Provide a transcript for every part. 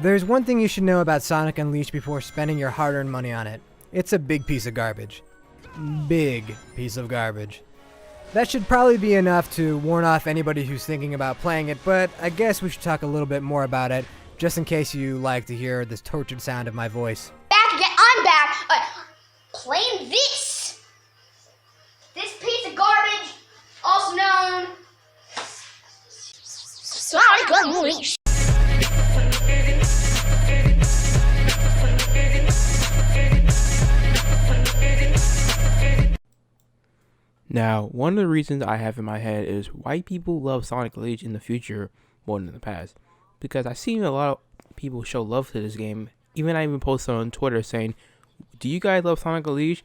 There's one thing you should know about Sonic Unleashed before spending your hard-earned money on it. It's a big piece of garbage. Big piece of garbage. That should probably be enough to warn off anybody who's thinking about playing it, but I guess we should talk a little bit more about it, just in case you like to hear this tortured sound of my voice. Back again, I'm back! Playing this! This piece of garbage, also known... Sonic Unleashed! Now, one of the reasons I have in my head is why people love Sonic Unleashed in the future more than in the past. Because I've seen a lot of people show love to this game. I even posted on Twitter saying, do you guys love Sonic Unleashed?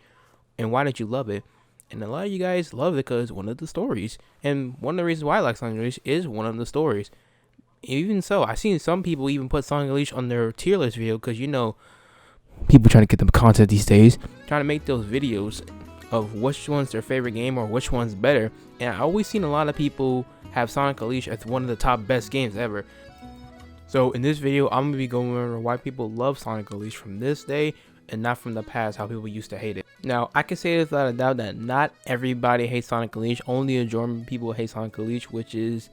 And why did you love it? And a lot of you guys love it because one of the stories. And one of the reasons why I like Sonic Unleashed is one of the stories. Even so, I've seen some people even put Sonic Unleashed on their tier list video because, you know, people trying to get them content these days. Trying to make those videos of which one's their favorite game or which one's better. And I always seen a lot of people have Sonic Unleashed as one of the top best games ever. So in this video, I'm going to be going over why people love Sonic Unleashed from this day and not from the past, how people used to hate it. Now, I can say without a doubt that not everybody hates Sonic Unleashed. Only a German people hate Sonic Unleashed, which is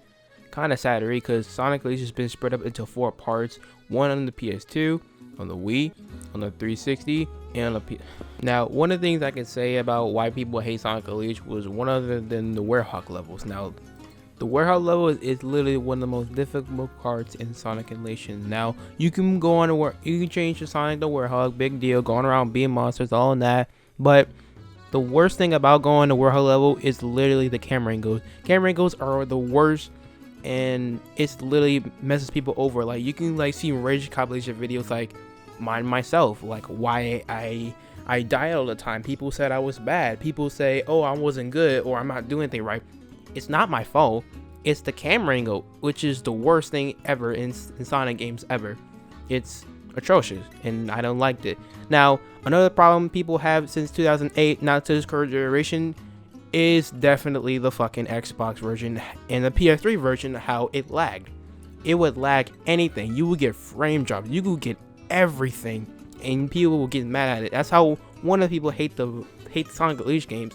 kind of sad to read because Sonic Unleashed has been spread up into 4 parts. One on the PS2, on the Wii, on the 360, and on the Now, one of the things I can say about why people hate Sonic Unleashed was one other than the Werehog levels. Now, the Werehog level is literally one of the most difficult parts in Sonic Unleashed. Now, you can go on to you can change the Sonic to Werehog, big deal, going around being monsters, all in that. But the worst thing about going to Werehog level is literally the camera angles. Camera angles are the worst, and it's literally messes people over. Like, you can like see rage compilation videos like mine myself, like why I die all the time. People said I was bad. People say, oh, I wasn't good, or I'm not doing anything right. It's not my fault. It's the camera angle, which is the worst thing ever in Sonic games ever. It's atrocious, and I don't like it. Now, another problem people have since 2008, not to this current generation, is definitely the fucking Xbox version and the PS3 version, how it lagged. It would lag anything. You would get frame drops. You would get everything, and people will get mad at it. That's how one of the people hate Sonic Unleashed games.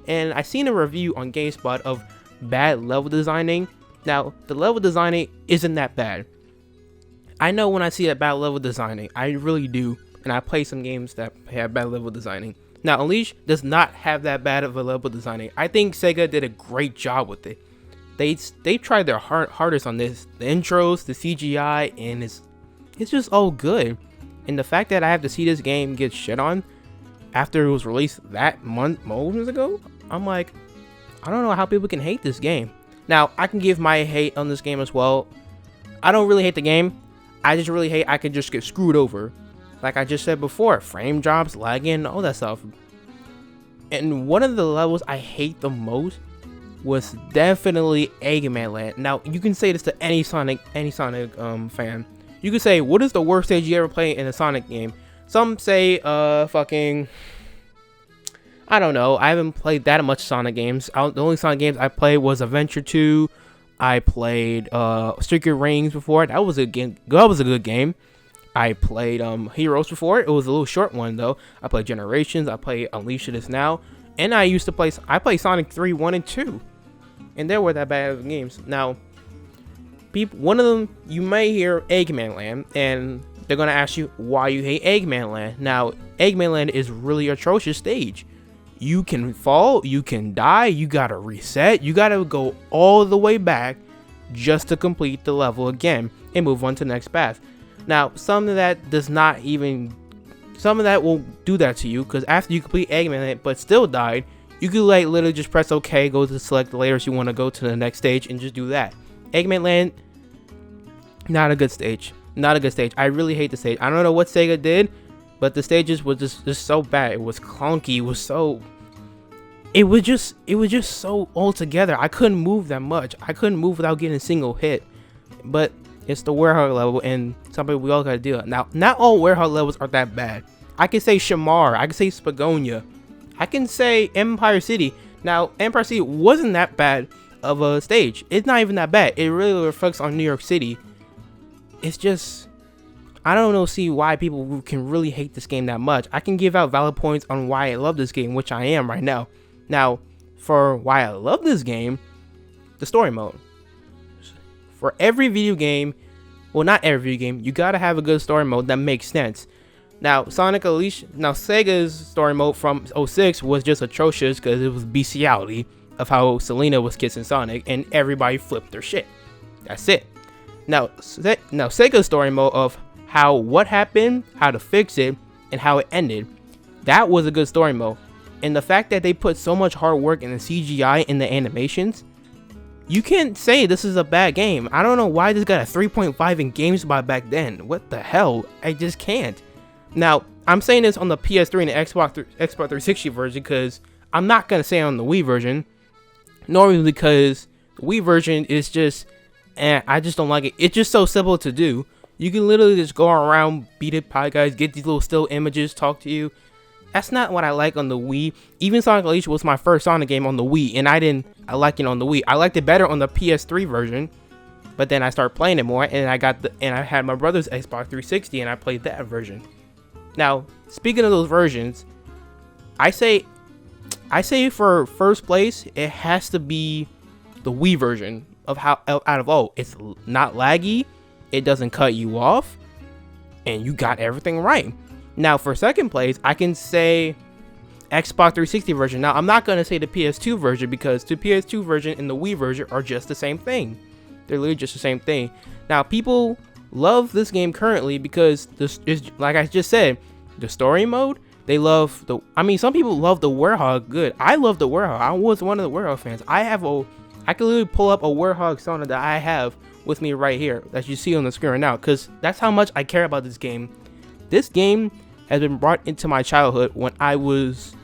And I seen a review on GameSpot of bad level designing. Now, the level designing isn't that bad. I know when I see a bad level designing, I really do, and I play some games that have bad level designing. Now, Unleashed does not have that bad of a level designing. I think Sega did a great job with it. They tried their hardest on this. The intros, the CGI, and it's just all good. And the fact that I have to see this game get shit on after it was released that moments ago, I'm like, I don't know how people can hate this game. Now, I can give my hate on this game as well. I don't really hate the game. I just really hate I could just get screwed over. Like I just said before, frame drops, lagging, all that stuff. And one of the levels I hate the most was definitely Eggman Land. Now, you can say this to any Sonic fan. You could say, what is the worst stage you ever played in a Sonic game? Some say, fucking, I don't know. I haven't played that much Sonic games. The only Sonic games I played was Adventure 2. I played Streaker Rings before. That was a game. That was a good game. I played Heroes before. It was a little short one though. I played Generations. I played Unleashed This Now, and I played Sonic 3, 1, and 2, and they were that bad of games. Now, one of them you may hear Eggman Land, and they're gonna ask you why you hate Eggman Land. Now, Eggman Land is really atrocious stage. You can fall, you can die, you gotta reset, you gotta go all the way back just to complete the level again and move on to the next path. Now, some of that will do that to you, because after you complete Eggman Land but still died, you could like literally just press OK, go to select the layers you want to go to the next stage, and just do that. Eggman Land, not a good stage. Not a good stage. I really hate the stage. I don't know what Sega did, but the stages was just so bad. It was clunky. It was just so all together. I couldn't move that much. I couldn't move without getting a single hit. But it's the Werehog level, and something we all gotta do. Now, not all Werehog levels are that bad. I can say Shamar. I can say Spagonia. I can say Empire City. Now, Empire City wasn't that bad of a stage. It's not even that bad. It really reflects on New York City. It's just, I don't know see why people can really hate this game that much. I can give out valid points on why I love this game, which I am right now. Now, for why I love this game, the story mode. For every video game, well, not every video game, you gotta have a good story mode that makes sense. Now, Sega's story mode from 06 was just atrocious because it was bestiality of how Selena was kissing Sonic and everybody flipped their shit. That's it. Now Sega's story mode of what happened, how to fix it, and how it ended, that was a good story mode. And the fact that they put so much hard work in the CGI and the animations, you can't say this is a bad game. I don't know why this got a 3.5 in GameSpot back then. What the hell? I just can't. Now, I'm saying this on the PS3 and the Xbox 360 version because I'm not going to say it on the Wii version. Normally because the Wii version is just, I just don't like it. It's just so simple to do. You can literally just go around, beat up pie guys, get these little still images, talk to you. That's not what I like on the Wii. Even Sonic Unleashed was my first Sonic game on the Wii, and I liked it on the Wii. I liked it better on the PS3 version, but then I started playing it more, and I had my brother's Xbox 360, and I played that version. Now, speaking of those versions, I say for first place, it has to be the Wii version of it's not laggy, it doesn't cut you off, and you got everything right. Now, for second place, I can say Xbox 360 version. Now, I'm not going to say the PS2 version because the PS2 version and the Wii version are just the same thing. They're literally just the same thing. Now, people love this game currently because this is, like I just said, the story mode. They love some people love the Warhog good. I love the Warhog. I was one of the Warhog fans. I can literally pull up a Warhog Sonic that I have with me right here that you see on the screen right now because that's how much I care about this game. This game has been brought into my childhood when I was,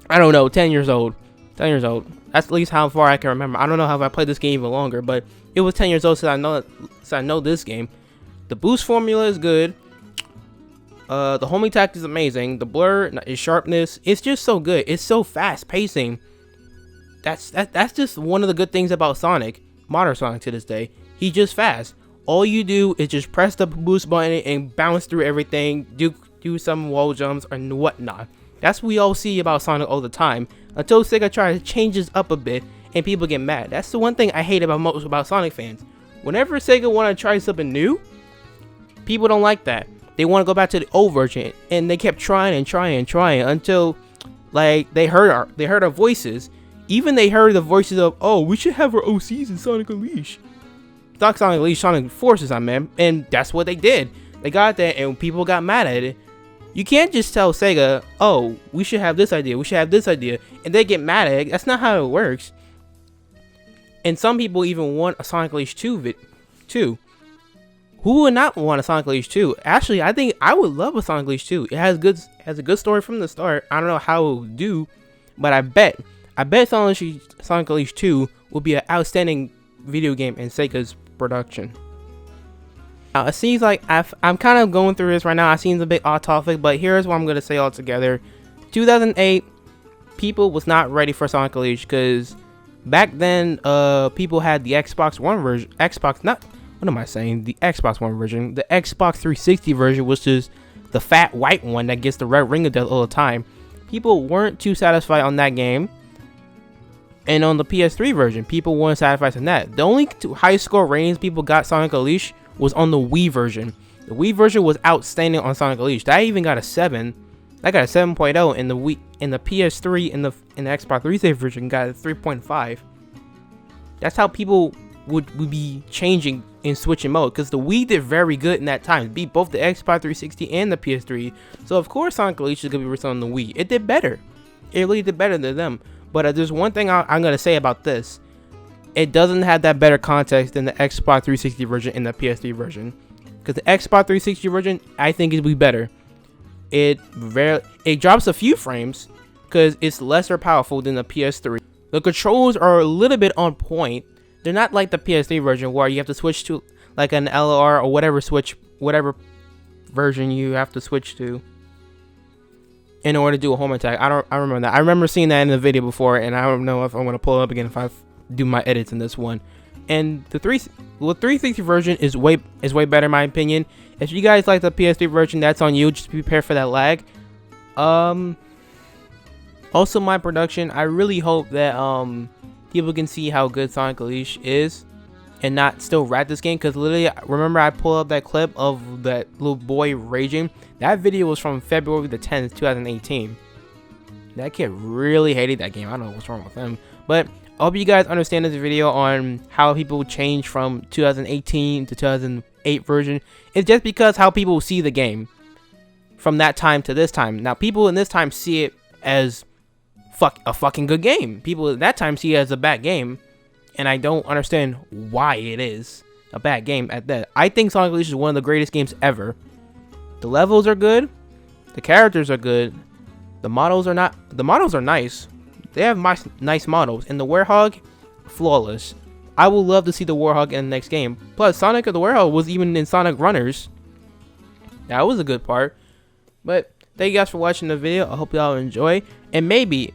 10 years old. 10 years old. That's at least how far I can remember. I don't know how I played this game even longer, but it was 10 years old since I know this game. The boost formula is good. The homing attack is amazing. The blur, its sharpness, it's just so good. It's so fast pacing. That's just one of the good things about Sonic, modern Sonic to this day. He's just fast. All you do is just press the boost button and bounce through everything, do some wall jumps and whatnot. That's what we all see about Sonic all the time, until Sega tries to change this up a bit and people get mad. That's the one thing I hate about Sonic fans. Whenever Sega want to try something new, people don't like that. They want to go back to the old version, and they kept trying until like they heard our voices. Even they heard the voices of, oh, we should have our OCs in Sonic Unleashed. Sonic Unleashed, Sonic Forces, and that's what they did. They got that, and people got mad at it. You can't just tell Sega, oh, we should have this idea, and they get mad at it. That's not how it works. And some people even want a Sonic Unleashed 2. Who would not want a Sonic Unleashed 2? Actually, I think I would love a Sonic Unleashed 2. It has a good story from the start. I don't know how it would do, but I bet Sonic Unleashed 2 will be an outstanding video game in Sega's production. Now, it seems like I'm kind of going through this right now. It seems a bit off topic, but here's what I'm going to say altogether. 2008, people was not ready for Sonic Unleashed because back then, people had the Xbox One version. The Xbox One version. The Xbox 360 version was just the fat white one that gets the red ring of death all the time. People weren't too satisfied on that game. And on the PS3 version, people weren't satisfied on that. The only two high score ratings people got Sonic Unleashed was on the Wii version. The Wii version was outstanding on Sonic Unleashed. That even got a 7. I got a 7.0, and the Wii, in the PS3 and the Xbox 360 version got a 3.5. That's how people would be changing and switching mode, because the Wii did very good in that time. It beat both the Xbox 360 and the PS3. So of course Sonic Unleashed is gonna be released on the Wii. It did better. It really did better than them. But there's one thing I'm gonna say about this. It doesn't have that better context than the Xbox 360 version and the PS3 version. Because the Xbox 360 version, I think it'll be better. It drops a few frames because it's lesser powerful than the PS3. The controls are a little bit on point. They're not like the PS3 version where you have to switch to like an LR or whatever version you have to switch to in order to do a home attack. I remember that. I remember seeing that in the video before, and I don't know if I'm gonna pull it up again if I do my edits in this one. And the 360 version is way better in my opinion. If you guys like the PS3 version, that's on you. Just be prepared for that lag. Also, my production, I really hope that people can see how good Sonic Unleashed is and not still rat this game, because literally, remember I pulled up that clip of that little boy raging. That video was from February the 10th, 2018. That kid really hated that game. I don't know what's wrong with him, but I hope you guys understand this video on how people change from 2018 to 2008 version. It's just because how people see the game from that time to this time. Now, people in this time see it as a fucking good game. People at that time see it as a bad game, and I don't understand why it is a bad game at that. I think Sonic Unleashed is one of the greatest games ever. The levels are good, the characters are good, the models are not. The models are nice. They have nice models, and the Warthog, flawless. I would love to see the Warthog in the next game. Plus, Sonic the Warthog was even in Sonic Runners. That was a good part. But thank you guys for watching the video. I hope y'all enjoy. And maybe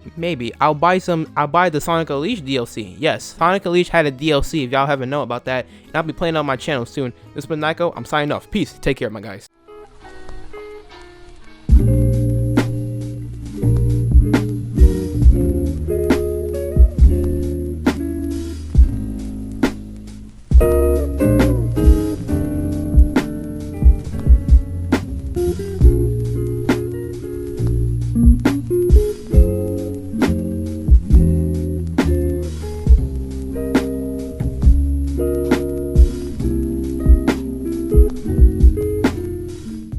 I'll buy the Sonic Unleashed DLC. Yes, Sonic Unleashed had a DLC if y'all haven't known about that. And I'll be playing on my channel soon. This has been Nyko. I'm signing off. Peace. Take care, my guys.